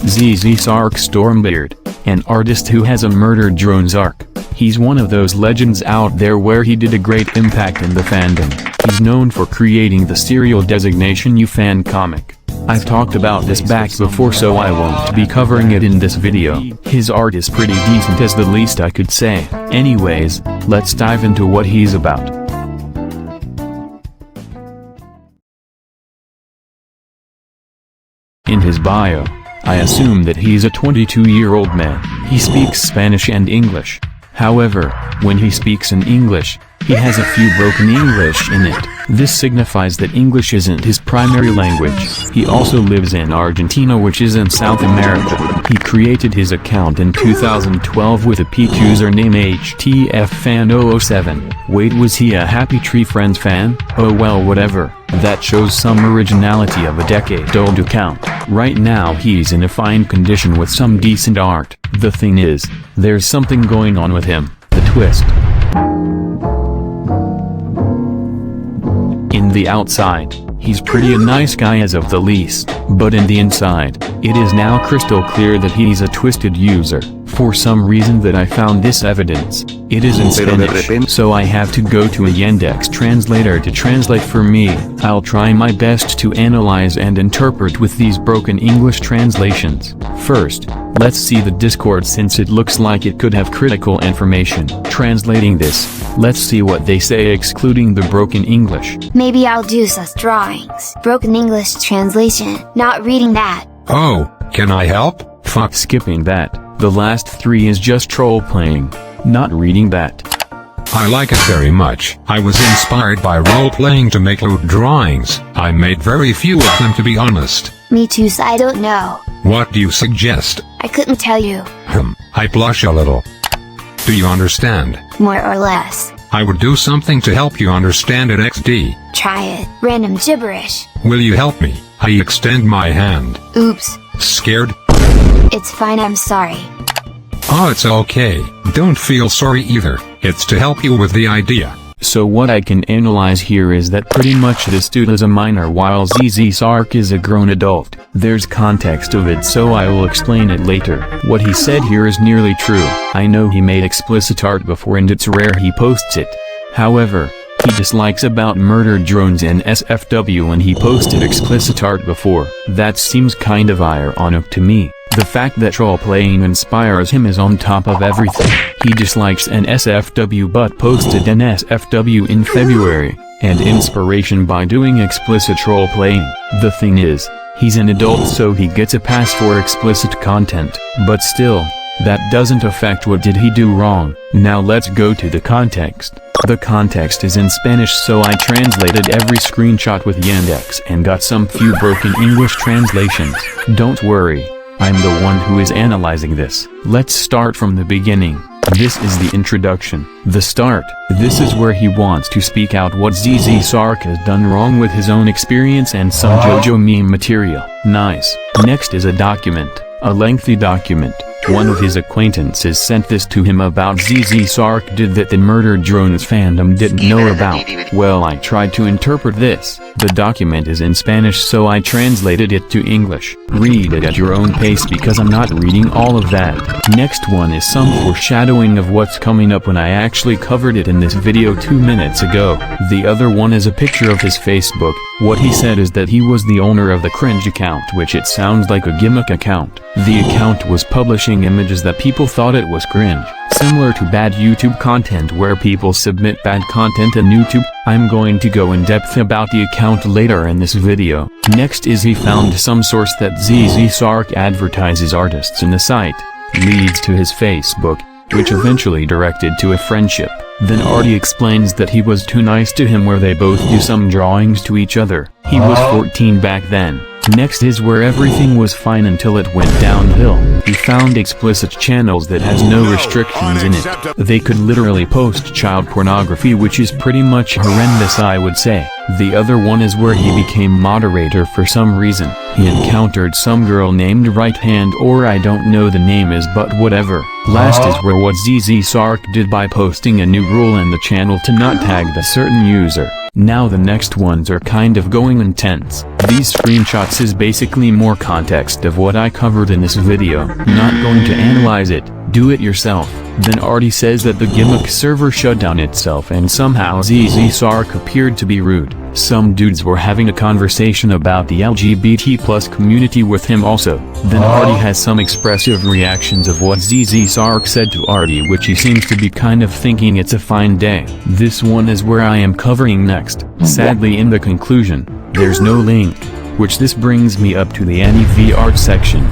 Zzsark Stormbeard, an artist who has a murdered drone Zzsark. He's one of those legends out there where he did a great impact in the fandom. He's known for creating the Serial Designation U fan comic. I've talked about this back before, so I won't be covering it in this video. His art is pretty decent, as the least I could say. Anyways, let's dive into what he's about. In his bio, I assume that he's a 22-year-old man. He speaks Spanish and English. However, when he speaks in English, he has a few broken English in it. This signifies that English isn't his primary language. He also lives in Argentina, which is in South America. He created his account in 2012 with a peak username HTFFan007. Wait, was he a Happy Tree Friends fan? Oh well, whatever. That shows some originality of a decade-old account. Right now he's in a fine condition with some decent art. The thing is, there's something going on with him. The twist. In the outside, he's pretty a nice guy as of the least, but in the inside, it is now crystal clear that he's a twisted user. For some reason that I found this evidence, it is in Spanish, so I have to go to a Yandex translator to translate for me. I'll try my best to analyze and interpret with these broken English translations. First, let's see the Discord, since it looks like it could have critical information. Translating this, let's see what they say excluding the broken English. Maybe I'll do sus drawings. Broken English translation. Not reading that. Oh, can I help? Fuck, skipping that. The last three is just role-playing. Not reading that. I like it very much. I was inspired by role-playing to make loot drawings. I made very few of them, to be honest. Me too, so I don't know. What do you suggest? I couldn't tell you. I blush a little. Do you understand? More or less. I would do something to help you understand it, XD. Try it. Random gibberish. Will you help me? I extend my hand. Oops. Scared? It's fine, I'm sorry. Oh, it's okay. Don't feel sorry either. It's to help you with the idea. So what I can analyze here is that pretty much this dude is a minor while Zzsark is a grown adult. There's context of it, so I will explain it later. What he said here is nearly true. I know he made explicit art before and it's rare he posts it. However, he dislikes about murdered drones and SFW, and he posted explicit art before. That seems kind of ironic to me. The fact that role-playing inspires him is on top of everything. He dislikes an SFW but posted an SFW in February, and inspiration by doing explicit role-playing. The thing is, he's an adult, so he gets a pass for explicit content, but still, that doesn't affect what did he do wrong. Now let's go to the context. The context is in Spanish, so I translated every screenshot with Yandex and got some few broken English translations. Don't worry, I'm the one who is analyzing this. Let's start from the beginning. This is the introduction. The start. This is where he wants to speak out what Zzsark has done wrong with his own experience and some JoJo meme material. Nice. Next is a document. A lengthy document. One of his acquaintances sent this to him about Zzsark did that the murdered drones fandom didn't know about. Well, I tried to interpret this. The document is in Spanish, so I translated it to English. Read it at your own pace because I'm not reading all of that. Next one is some foreshadowing of what's coming up when I actually covered it in this video 2 minutes ago. The other one is a picture of his Facebook. What he said is that he was the owner of the cringe account, which it sounds like a gimmick account. The account was publishing images that people thought it was cringe. Similar to bad YouTube content where people submit bad content in YouTube. I'm going to go in depth about the account later in this video. Next is he found some source that Zzsark advertises artists in the site. Leads to his Facebook, which eventually directed to a friendship. Then Arty explains that he was too nice to him, where they both do some drawings to each other. He was 14 back then. Next is where everything was fine until it went downhill. He found explicit channels that has no restrictions in it. They could literally post child pornography, which is pretty much horrendous, I would say. The other one is where he became moderator for some reason. He encountered some girl named Right Hand, or I don't know the name is, but whatever. Last is where what Zzsark did by posting a new rule in the channel to not tag the certain user. Now the next ones are kind of going intense. These screenshots is basically more context of what I covered in this video. Not going to analyze it, do it yourself. Then Arty says that the gimmick server shut down itself and somehow Zzsark appeared to be rude. Some dudes were having a conversation about the LGBT+ community with him also. Then Arty has some expressive reactions of what Zzsark said to Arty, which he seems to be kind of thinking it's a fine day. This one is where I am covering next. Sadly, in the conclusion, there's no link, which this brings me up to the anti-VR section.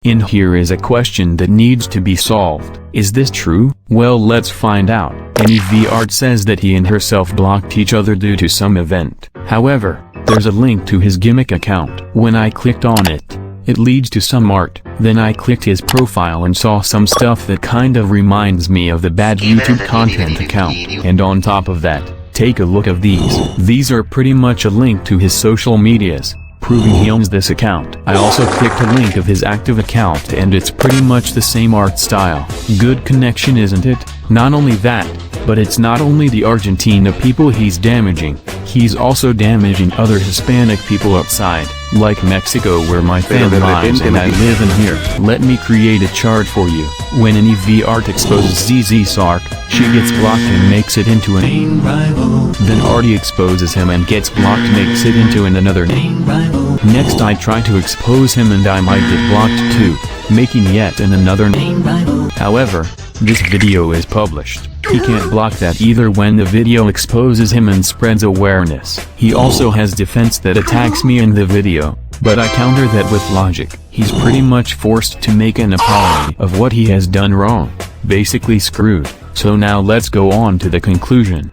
In here is a question that needs to be solved. Is this true? Well, let's find out. AnyVR says that he and herself blocked each other due to some event. However, there's a link to his gimmick account. When I clicked on it, it leads to some art. Then I clicked his profile and saw some stuff that kind of reminds me of the bad YouTube content account. And on top of that, take a look of these. These are pretty much a link to his social medias, proving he owns this account. I also clicked a link of his active account and it's pretty much the same art style. Good connection, isn't it? Not only that, but it's not only the Argentina people he's damaging, he's also damaging other Hispanic people outside, like Mexico where my family lives and I live in here. Let me create a chart for you. When any VR exposes Zzsark, she gets blocked and makes it into an main rival. Then Arty exposes him and gets blocked, makes it into another main rival. Next I try to expose him and I might get blocked too, making yet another main rival. However, this video is published. He can't block that either when the video exposes him and spreads awareness. He also has defense that attacks me in the video, but I counter that with logic. He's pretty much forced to make an apology of what he has done wrong. Basically screwed. So now let's go on to the conclusion.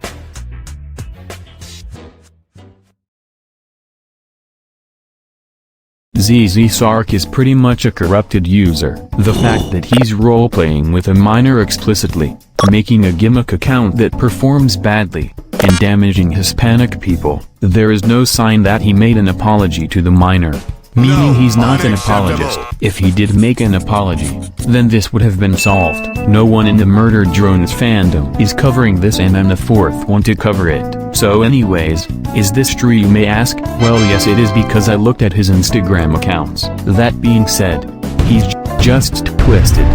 Zzsark is pretty much a corrupted user. The fact that he's role-playing with a minor explicitly, making a gimmick account that performs badly, and damaging Hispanic people, there is no sign that he made an apology to the minor. Meaning he's not an apologist. If he did make an apology, then this would have been solved. No one in the Murdered Drones fandom is covering this and I'm the fourth one to cover it. So anyways, is this true, you may ask? Well, yes it is, because I looked at his Instagram accounts. That being said, he's just twisted.